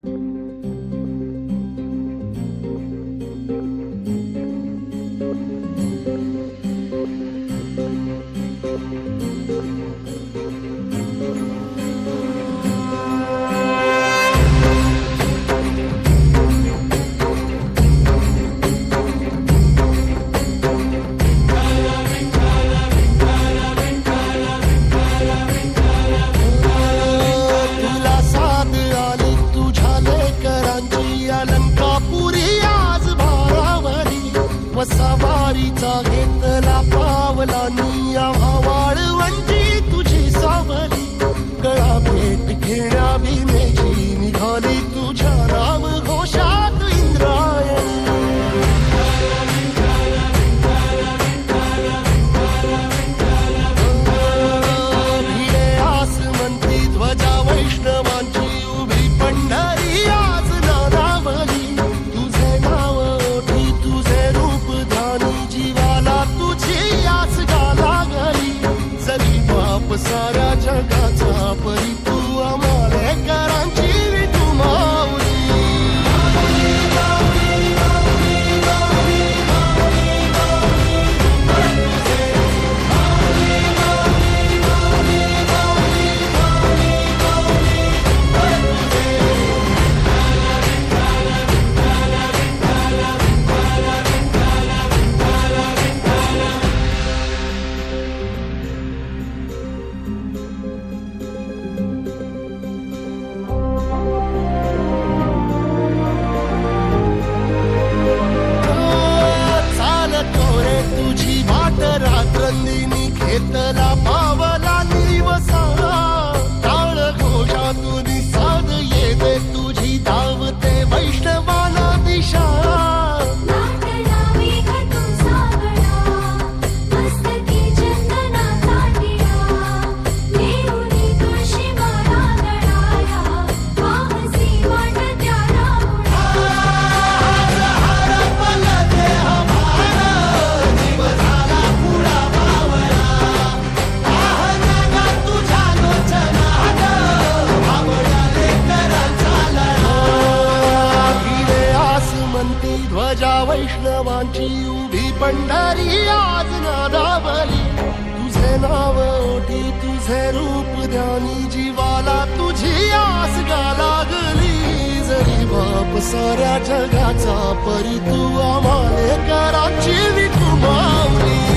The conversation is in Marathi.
तुला साथ आली तुझ्या लेकरांची अलंकापुरी आज भारावरी वसावारीचा घेतला पावलांनी आम्हा वाळवंटी तुझी सावली गळा भेट घेण्या भीमेची निघाली तुझ्या राम घोषात इंद्रायणी भिडे आसमंती ध्वजा वैष्णवांची उभी पंढरी आज नारावली तुझे नाव ओठी तुझे रूप धानी जीवाला तुझी आस गाला गली जरी बाप साऱ्या जगाचा परी तू आम्हाले करांची तू माऊली तुझी वाट रात्रंदिनी घेतला पावला निवसा टाळ घोषातून साध येते तुझी धावते वैष्णवाला दिशा ध्वजा वैष्णवांची उभी पंढरी आज नादावली तुझे नाव ओठी तुझे रूप ध्यानी जीवाला तुझी आस गा लागली जरी बाप साऱ्या जगाचा परी तू आम्हाले कराची तू माऊली